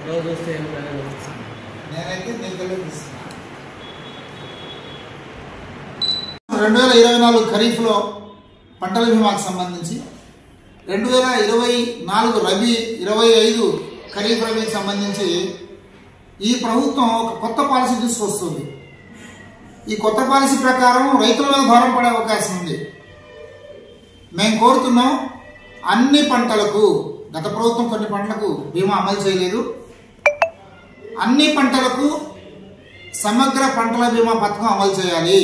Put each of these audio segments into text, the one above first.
రోజు వస్తే నేనైతే నిధులు ఇస్తున్నాను. 2024 ఖరీఫ్లో పంటల బీమాకు సంబంధించి 2024 రబీ 25 ఖరీఫ్ రబీకి సంబంధించి ఈ ప్రభుత్వం ఒక కొత్త పాలసీ తీసుకొస్తుంది. ఈ కొత్త పాలసీ ప్రకారం రైతుల మీద భారం పడే అవకాశం ఉంది. మేము కోరుతున్నాం అన్ని పంటలకు, గత ప్రభుత్వం కొన్ని పంటలకు బీమా అమలు చేయలేదు, అన్ని పంటలకు సమగ్ర పంటల బీమా పథకం అమలు చేయాలి.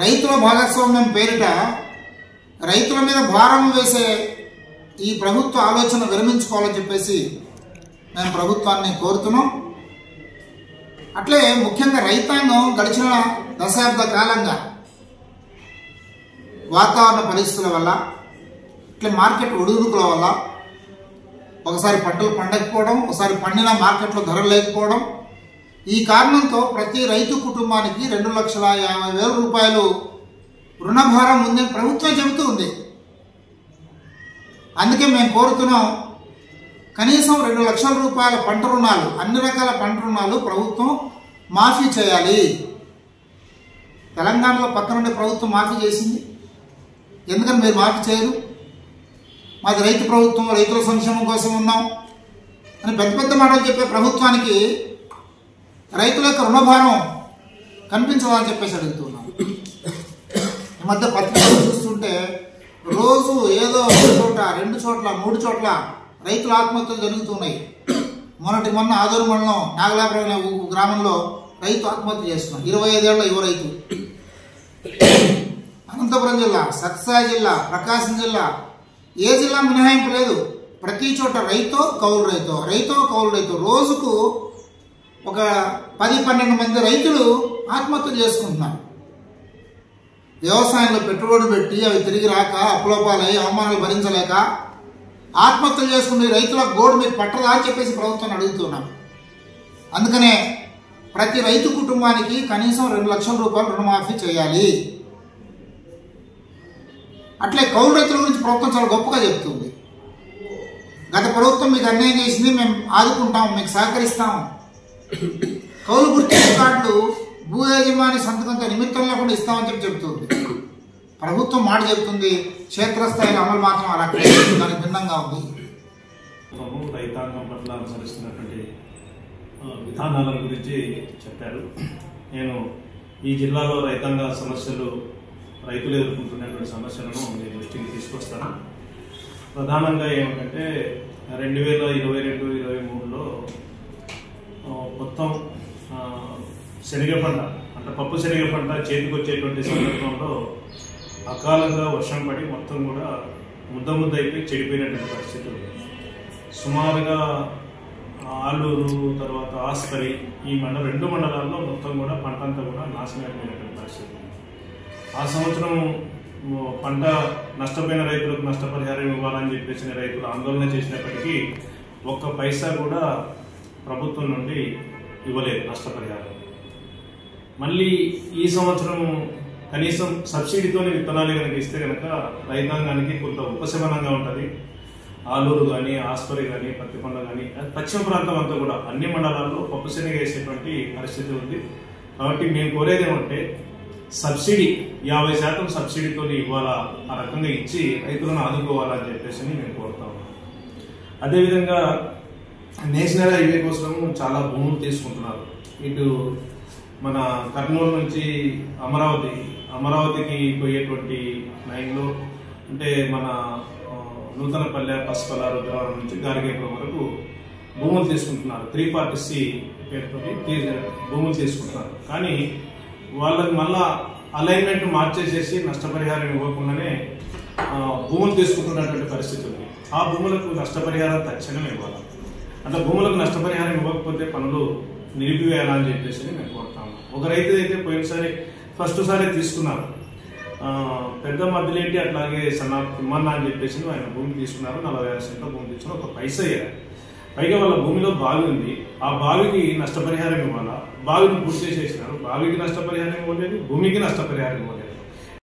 రైతుల భాగస్వామ్యం పేరిట రైతుల మీద భారం వేసే ఈ ప్రభుత్వ ఆలోచన విరమించుకోవాలని చెప్పేసి మేము ప్రభుత్వాన్ని కోరుతున్నాం. అట్లే ముఖ్యంగా రైతాంగం గడిచిన దశాబ్ద కాలంగా వాతావరణ పరిస్థితుల వల్ల, ఇట్లా మార్కెట్ ఒడిదుడుకుల వల్ల ఒకసారి పంటలు పండకపోవడం, ఒకసారి పండిన మార్కెట్లో ధరలు లేకపోవడం, ఈ కారణంతో ప్రతి రైతు కుటుంబానికి 2,50,000 రూపాయలు రుణభారం ఉందని ప్రభుత్వం చెబుతూ ఉంది. అందుకే మేము కోరుతున్నాం కనీసం 2 లక్షల రూపాయల పంట రుణాలు, అన్ని రకాల పంట రుణాలు ప్రభుత్వం మాఫీ చేయాలి. తెలంగాణలో పక్క నుండి ప్రభుత్వం మాఫీ చేసింది, ఎందుకని మీరు మాఫీ చేయరు? మాది రైతు ప్రభుత్వం, రైతుల సంక్షేమం కోసం ఉన్నాం అని పెద్ద పెద్ద మాటలు చెప్పే ప్రభుత్వానికి రైతుల యొక్క రుణభారం కనిపించదని చెప్పేసి అడుగుతున్నాం. ఈ మధ్య పత్రికలు చూస్తుంటే రోజు ఏదో ఒక చోట, 2 చోట్ల, 3 చోట్ల రైతుల ఆత్మహత్యలు జరుగుతున్నాయి. మొన్న ఆదూరు మండలం నాగలాపురం అనే గ్రామంలో రైతు ఆత్మహత్య చేస్తున్నాం. 25 ఏళ్ల యువ రైతు. అనంతపురం జిల్లా, సత్సాయి జిల్లా, ప్రకాశం జిల్లా, ఏ జిల్లా మినహాయింపు లేదు. ప్రతి చోట రైతో కౌలు రైతో, రైతో కౌలు రైతో. రోజుకు ఒక 10-12 మంది రైతులు ఆత్మహత్యలు చేసుకుంటున్నారు. వ్యవసాయంలో పెట్టుబడి పెట్టి అవి తిరిగి రాక, అప్పులోపాలై, అవమానాలు భరించలేక ఆత్మహత్యలు చేసుకునే రైతుల గోడు మీకు పట్టదా అని చెప్పేసి ప్రభుత్వాన్ని అడుగుతున్నాం. అందుకనే ప్రతి రైతు కుటుంబానికి కనీసం 2 లక్షల రూపాయలు రుణమాఫీ చేయాలి. అట్లే కౌలు రైతుల గురించి ప్రభుత్వం చాలా గొప్పగా చెప్తుంది. గత ప్రభుత్వం మీకు అన్యాయం చేసింది, మేము ఆదుకుంటాం, మీకు సహకరిస్తాం. కౌలు గుర్తింపు కార్డులు భూ యజమాని సంతకంతో నిమిత్తం లేకుండా ఇస్తామని చెప్తుంది. ప్రభుత్వం మాట చెప్తుంది, క్షేత్రస్థాయిలో అమలు మాత్రం అలా దానికి భిన్నంగా ఉంది. రైతాంగం పట్ల అనుసరిస్తున్నటువంటి విధానాల గురించి చెప్పారు. నేను ఈ జిల్లాలో రైతాంగ సమస్యలు, రైతులు ఎదుర్కొంటున్నటువంటి సమస్యలను నేను దృష్టికి తీసుకొస్తాను. ప్రధానంగా ఏమిటంటే 2022-23లో మొత్తం శనగ పంట, అంటే పప్పు శనగ పంట చేతికి వచ్చేటువంటి సందర్భంలో అకాలంగా వర్షం పడి మొత్తం కూడా ముద్ద అయిపోయి చెడిపోయినటువంటి పరిస్థితులు. సుమారుగా ఆలూరు, తర్వాత ఆస్పరి, ఈ 2 మండలాల్లో మొత్తం కూడా పంట అంతా కూడా నాశనం అయిపోయినటువంటి పరిస్థితి. ఆ సంవత్సరం పంట నష్టపోయిన రైతులకు నష్టపరిహారం ఇవ్వాలని చెప్పేసి రైతులు ఆందోళన చేసినప్పటికీ 1 పైసా కూడా ప్రభుత్వం నుండి ఇవ్వలేదు నష్టపరిహారం. మళ్ళీ ఈ సంవత్సరం కనీసం సబ్సిడీతోనే విత్తనాలు కనుక ఇస్తే కనుక రైతాంగానికి కొంత ఉపశమనంగా ఉంటుంది. ఆలూరు కానీ, ఆస్పరి కానీ, పత్తికొండ కానీ, పశ్చిమ ప్రాంతం అంతా కూడా అన్ని మండలాల్లో పప్పు శనగ వేసేటువంటి పరిస్థితి ఉంది. కాబట్టి మేము కోరేది ఏమంటే సబ్సిడీ 50% సబ్సిడీతో ఇవ్వాలా, ఆ రకంగా ఇచ్చి రైతులను ఆదుకోవాలని చెప్పేసి మేము కోరుతా ఉన్నాం. అదేవిధంగా నేషనల్ హైవే కోసం చాలా భూములు తీసుకుంటున్నారు. ఇటు మన కర్నూలు నుంచి అమరావతికి పోయేటువంటి లైన్లో, అంటే మన నూతనపల్లె, పసుపల, రుద్రవరం నుంచి గారిగేపురం వరకు భూములు తీసుకుంటున్నారు. 340C పేరుతో భూములు తీసుకుంటున్నారు. కానీ వాళ్ళకి మళ్ళా అలైన్మెంట్ మార్చేసేసి నష్టపరిహారం ఇవ్వకుండానే భూములు తీసుకుంటున్నటువంటి పరిస్థితి ఉంది. ఆ భూములకు నష్టపరిహారం తక్షణం ఇవ్వాలి. అంటే భూములకు నష్టపరిహారం ఇవ్వకపోతే పనులు నిలిపివేయాలని చెప్పేసి మేము కోరుతాము. ఒక రైతు అయితే పోయినసారి ఫస్ట్ సారి తీసుకున్నారు, పెద్ద మధ్యలేంటి అట్లాగే తిమ్మన్నా అని చెప్పేసి ఆయన భూమి తీసుకున్నారు. 40,000 సెంట్ల భూమి తీసుకుని 1 పైసా అయ్యారు. పైగా వాళ్ళ భూమిలో బావి ఉంది, ఆ బావికి నష్టపరిహారం ఇవ్వాలా, బావిని పూర్తి చేసేసినారు. బావికి నష్టపరిహారం ఇవ్వలేదు, భూమికి నష్టపరిహారం ఇవ్వలేదు.